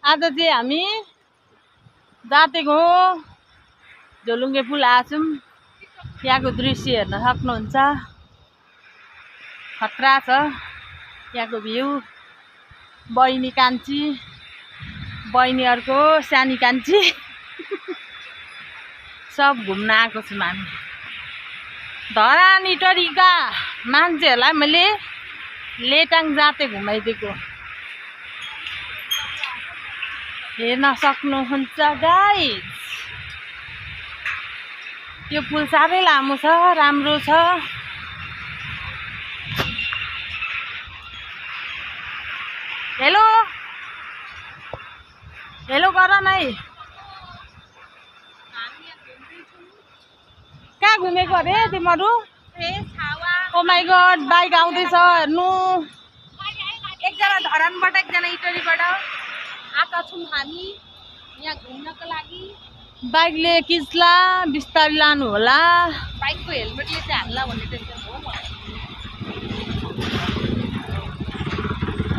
आज चाहिँ हामी जातेको झोलुङ्गे पुल आछौँ। यहाँको दृश्य हेर्न सक्नुहुन्छ, खतरा छ यहाँको भ्यू। बहिनी कान्छी, बहिनी अर्को सानी कान्छी सब घुम्न आएको छौँ हामी। धरानी टरीका मान्छेहरूलाई मैले लेटाङ जाते घुमाइदिएको हेर्न सक्नुहुन्छ गाइज। यो पुल साह्रै लामो छ, राम्रो छ। हेलो हेलो गर न है। कहाँ घुमेको अरे तिमीहरू? ओ माई गड, बाइक आउँदैछ हेर्नु। एकजना धरानबाट एकजना इटलीबाट आएका छौँ हामी यहाँ घुम्नको लागि। बाइकले किच्ला, बिस्तारै लानु होला। बाइकको हेलमेटले चाहिँ हाल्ला भन्ने टेन्सन हो मलाई।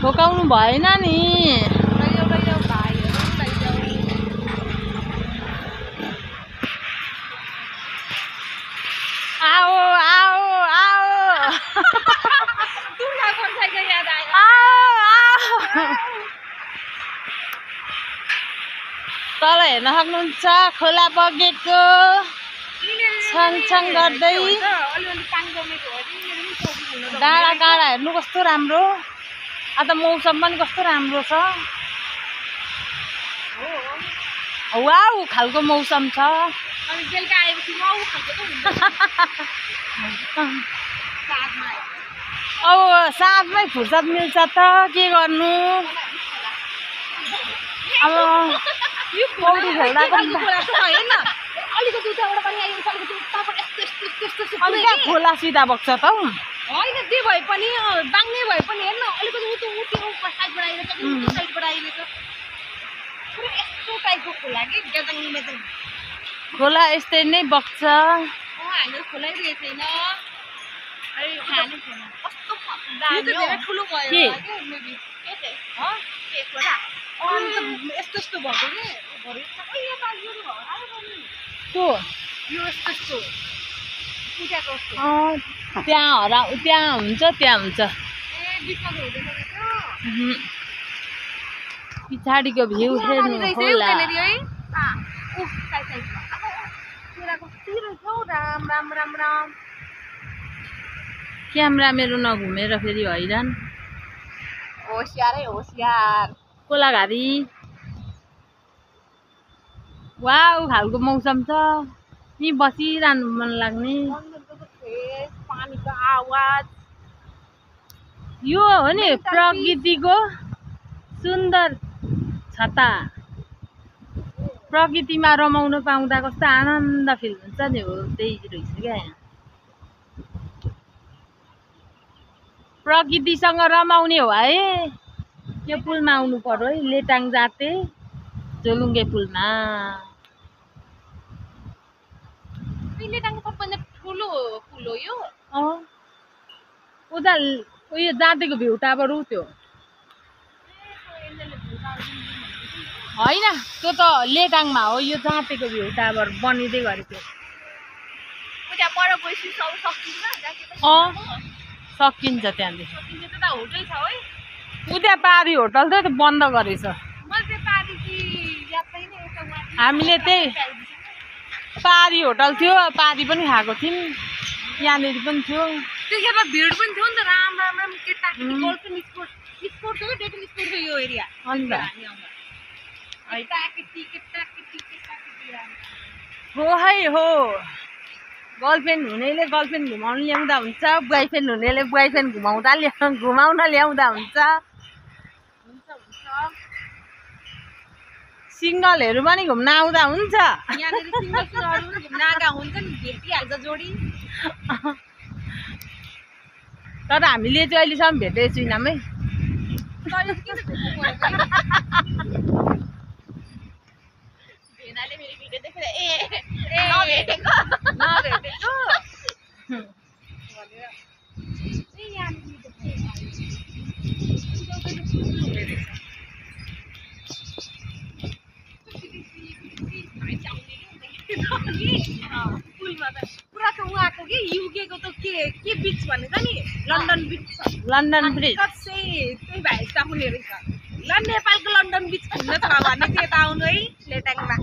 ठोकाउनु भएन नि। लैजाऊ लैजाऊ भाइहरू लैजाऊ। आओ आओ आओ तुमलाई मोटरसाइकल याद आयो। तल हेर्न सक्नुहुन्छ, खोला बगेको छङछङ गर्दै। डाँडा काँडा हेर्नु कस्तो राम्रो। आज मौसम पनि कस्तो राम्रो छ। वाउ खालको मौसम छ। बेलुका आएपछि वाउ खालको त हुन्छ। अब साँझमै फुर्सद मिल्छ त के गर्नु। अब पौडी खेल्दाको अब कहाँ खोला सिधा बग्छ त हौ। होइन जे भए पनि बाङ्ने भए पनि हेर्न अलिकति साइडबाट आइरहेछ, साइडबाट आइरहेछ। पुरै यस्तो टाइपको खोला कि ग्याजाङमा चाहिँ खोला यस्तै नै बग्छ। हामीले खोलाइदिएको छैन। खानु छैन कस्तो ठुलो भयो यस्तो यस्तो भएको को यो यस्तो यस्तो पूजाको त्यहाँ हुन्छ त्यहाँ हुन्छ। पछाडिको भ्यू हेर्नु होला। क्यामेरा मेरो नघुमेर फेरि हैरान। होसियारै होसियार। कोलाघारी वाउ खालको मौसम छ। नि बसिरहनु मन लाग्ने। पानीको आवाज यो हो नि प्रकृतिको सुन्दर छटा। प्रकृतिमा रमाउन पाउँदा कस्तो आनन्द फिल हुन्छ नि। हो त्यही रहेछ क्या। यहाँ प्रकृतिसँग रमाउने हो है यो पुलमा आउनु पर्यो है। लेटाङ जाते झोलुङ्गे पुलमा। लेटाङको सबभन्दा ठुलो पुल हो यो। उता उयो जातेको भ्यू टावर उ त्यो होइन, त्यो त लेटाङमा हो। यो जातेको भ्यू टावर बनिँदै गरेको। सकिन्छ त्यहाँदेखि। होटल छ है उता पारी होटल त बन्द गरेछ। हामीले त्यही पारी होटल थियो, पारी पनि खाएको थियौँ। यहाँनिर पनि थियो। त्यतिखेर भिड पनि थियो नि त। राम राम राम केटाकेटी गर्लफ्रेन्ड स्पोर्ट स्पोर्ट थियो, डेटिङ स्पोर्ट थियो यो एरिया। अन्त हो है हो। गर्लफ्रेन्ड हुनेले गर्लफ्रेन्ड घुमाउनु ल्याउँदा हुन्छ, बोयफ्रेन्ड हुनेले बोयफ्रेन्ड घुमाउन ल्याउँदा हुन्छ। सिङ्गलहरू पनि घुम्न आउँदा हुन्छ। यहाँनिर सिङ्गलहरू घुम्न आएका हुन्छन्, भेटिहाल्छ जोडी। तर हामीले चाहिँ अहिलेसम्म भेटेको छैनौँ है। भेनाले मेरो भिडियो देखेर नभेटेको भनेर त कि पुलमा त पुरा त उहाँको कि युकेको त के बिच भनेको नि लन्डन बिच लन्डन ब्रिज कसै त्यही भाइ आउने रहेछ ल नेपालको लन्डन बिच घुम्न छ भने चाहिँ यता आउनु है लेटाङमा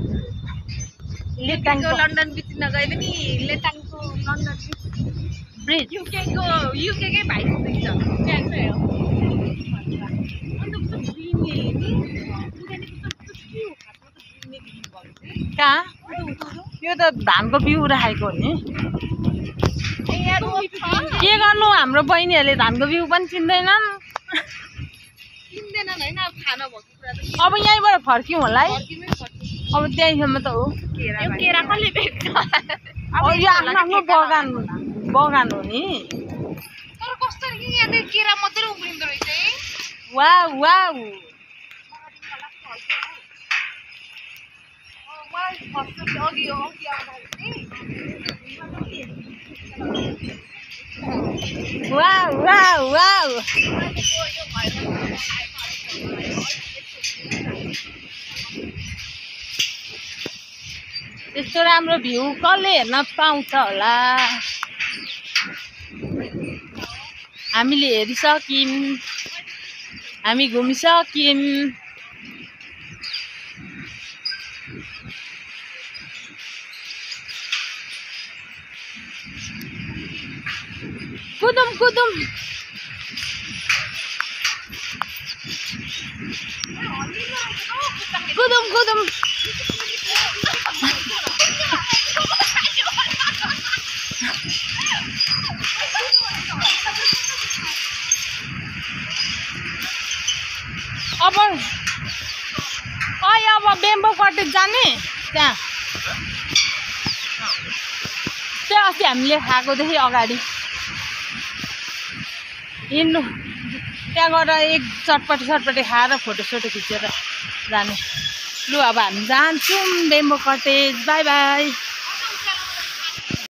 लेटाङको लन्डन बिच नगए पनि लेटाङको लन्डन ब्रिज युकेकै भाइ हुँदैछ त्यहाँ चाहिँ हो कहाँ यो त धानको बिउ राखेको हो नि के गर्नु हाम्रो बहिनीहरूले धानको बिउ पनि चिन्दैनन् चिन्दैनन् होइन अब खाना भएको कुरा त अब यहीँबाट फर्क्यौँ होला है फर्किमै पर्छ अब त्यहीँसम्म त हो यो केरा कसले बेच्छ अब यो आफ्नो बगान हो नि तर कसरी कि यहाँ त केरा मात्रै उम्रिँदो रहेछ है वाउ वाउ मलाई फर्स्ट अघि आउँदाखेरि वाउ वाउ वाउ यस्तो राम्रो भ्यू कसले हेर्न पाउँछ होला हामीले हेरिसक्यौँ हामी घुमिसक्यौँ कुदुम कुदुम कुदुम कुदुम अब बेम्बो कटेज जाने त्यहाँ अस्ति हामीले खाएकोदेखि अगाडि हिँड्नु त्यहाँ गएर एक चटपटी खाएर फोटोसोटो खिचेर जाने लु अब हामी जान्छौँ बेम्बो कटेज बाई बाई